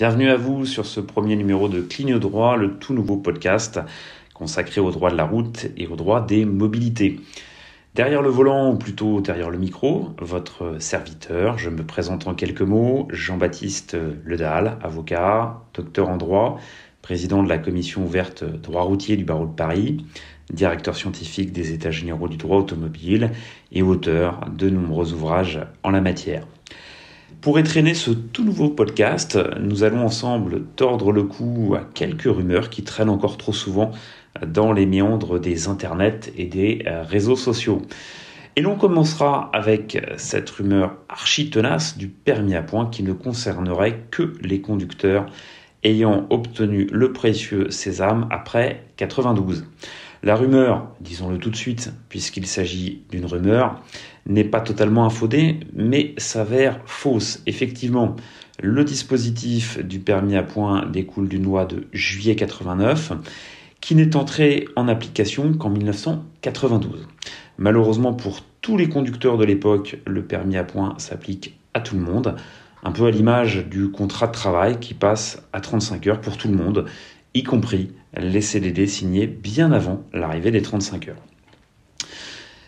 Bienvenue à vous sur ce premier numéro de Cligne droit, le tout nouveau podcast consacré au droit de la route et au droit des mobilités. Derrière le volant, ou plutôt derrière le micro, votre serviteur, je me présente en quelques mots, Jean-Baptiste Ledal, avocat, docteur en droit, président de la commission ouverte droit routier du barreau de Paris, directeur scientifique des États généraux du droit automobile et auteur de nombreux ouvrages en la matière. Pour étraîner ce tout nouveau podcast, nous allons ensemble tordre le cou à quelques rumeurs qui traînent encore trop souvent dans les méandres des internets et des réseaux sociaux. Et l'on commencera avec cette rumeur archi-tenace du permis à points qui ne concernerait que les conducteurs ayant obtenu le précieux sésame après 92. La rumeur, disons-le tout de suite, puisqu'il s'agit d'une rumeur, n'est pas totalement infondée, mais s'avère fausse. Effectivement, le dispositif du permis à points découle d'une loi de juillet 89, qui n'est entrée en application qu'en 1992. Malheureusement pour tous les conducteurs de l'époque, le permis à points s'applique à tout le monde, un peu à l'image du contrat de travail qui passe à 35 heures pour tout le monde, y compris les CDD signés bien avant l'arrivée des 35 heures.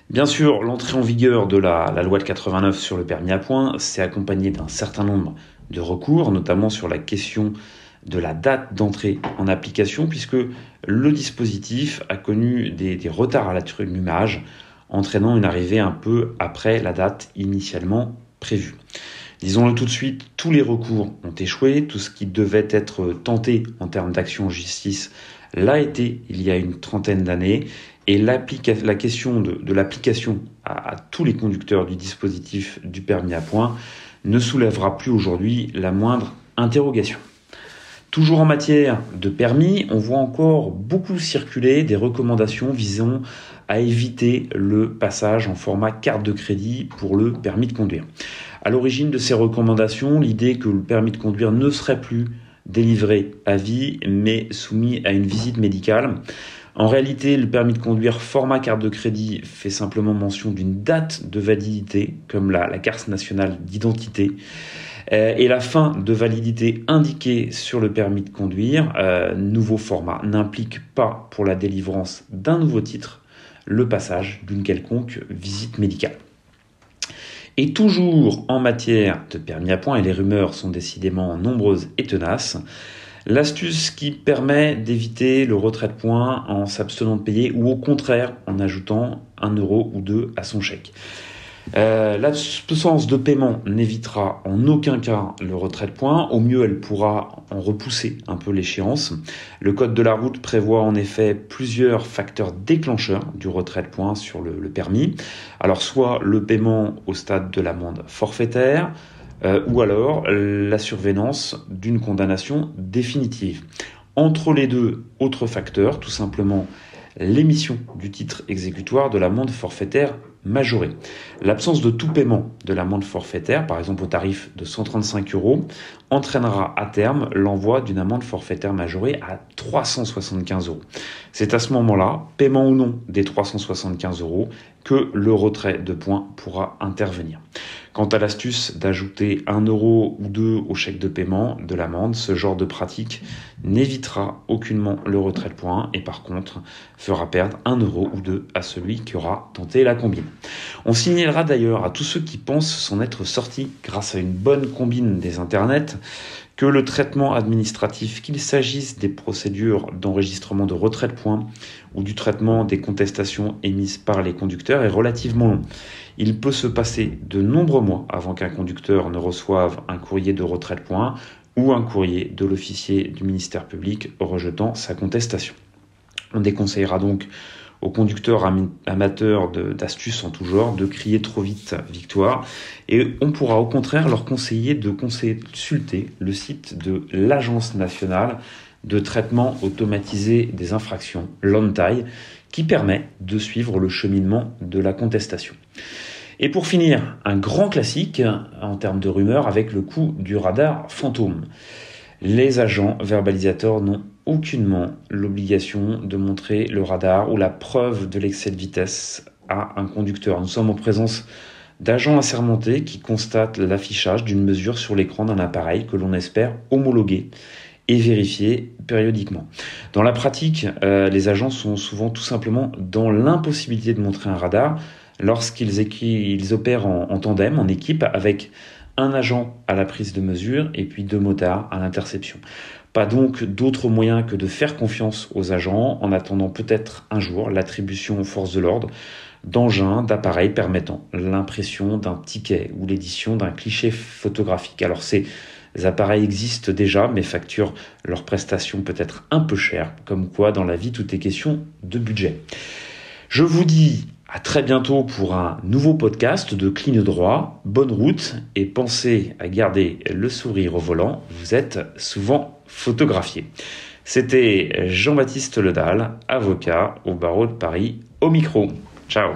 Bien sûr, l'entrée en vigueur de la loi de 89 sur le permis à points s'est accompagnée d'un certain nombre de recours, notamment sur la question de la date d'entrée en application, puisque le dispositif a connu des retards à l'allumage, entraînant une arrivée un peu après la date initialement prévue. Disons-le tout de suite, tous les recours ont échoué, tout ce qui devait être tenté en termes d'action en justice l'a été il y a une trentaine d'années, et la question de l'application à tous les conducteurs du dispositif du permis à points ne soulèvera plus aujourd'hui la moindre interrogation. Toujours en matière de permis, on voit encore beaucoup circuler des recommandations visant à éviter le passage en format carte de crédit pour le permis de conduire. À l'origine de ces recommandations, l'idée que le permis de conduire ne serait plus délivré à vie, mais soumis à une visite médicale. En réalité, le permis de conduire format carte de crédit fait simplement mention d'une date de validité, comme la carte nationale d'identité, et la fin de validité indiquée sur le permis de conduire, nouveau format, n'implique pas pour la délivrance d'un nouveau titre le passage d'une quelconque visite médicale. Et toujours en matière de permis à points, et les rumeurs sont décidément nombreuses et tenaces, l'astuce qui permet d'éviter le retrait de points en s'abstenant de payer ou au contraire en ajoutant 1 euro ou 2 à son chèque. L'absence de paiement n'évitera en aucun cas le retrait de points. Au mieux, elle pourra en repousser un peu l'échéance. Le code de la route prévoit en effet plusieurs facteurs déclencheurs du retrait de points sur le permis. Alors, soit le paiement au stade de l'amende forfaitaire, ou alors la survenance d'une condamnation définitive. Entre les deux, autre facteur, tout simplement l'émission du titre exécutoire de l'amende forfaitaire majorée. L'absence de tout paiement de l'amende forfaitaire, par exemple au tarif de 135 euros, entraînera à terme l'envoi d'une amende forfaitaire majorée à 375 euros. C'est à ce moment-là, paiement ou non des 375 euros, que le retrait de points pourra intervenir. Quant à l'astuce d'ajouter 1 euro ou 2 au chèque de paiement de l'amende, ce genre de pratique n'évitera aucunement le retrait de points et par contre fera perdre 1 euro ou 2 à celui qui aura tenté la combine. On signalera d'ailleurs à tous ceux qui pensent s'en être sortis grâce à une bonne combine des internets que le traitement administratif, qu'il s'agisse des procédures d'enregistrement de retrait de points ou du traitement des contestations émises par les conducteurs, est relativement long. Il peut se passer de nombreux mois avant qu'un conducteur ne reçoive un courrier de retrait de points ou un courrier de l'officier du ministère public rejetant sa contestation. On déconseillera donc aux conducteurs amateurs d'astuces en tout genre de crier trop vite victoire, et on pourra au contraire leur conseiller de consulter le site de l'Agence nationale de traitement automatisé des infractions, l'ANTAI, qui permet de suivre le cheminement de la contestation. Et pour finir, un grand classique en termes de rumeurs avec le coup du radar fantôme. Les agents verbalisateurs n'ont aucunement l'obligation de montrer le radar ou la preuve de l'excès de vitesse à un conducteur. Nous sommes en présence d'agents assermentés qui constatent l'affichage d'une mesure sur l'écran d'un appareil que l'on espère homologuer et vérifier périodiquement. Dans la pratique, les agents sont souvent tout simplement dans l'impossibilité de montrer un radar lorsqu'ils opèrent en tandem, en équipe, avec un agent à la prise de mesure et puis 2 motards à l'interception. Pas donc d'autre moyen que de faire confiance aux agents en attendant peut-être un jour l'attribution aux forces de l'ordre d'engins, d'appareils permettant l'impression d'un ticket ou l'édition d'un cliché photographique. Alors ces appareils existent déjà mais facturent leurs prestations peut-être un peu chères, comme quoi dans la vie tout est question de budget. Je vous dis à très bientôt pour un nouveau podcast de Cligne Droit. Bonne route et pensez à garder le sourire au volant, vous êtes souvent photographié. C'était Jean-Baptiste Ledal, avocat au barreau de Paris, au micro. Ciao.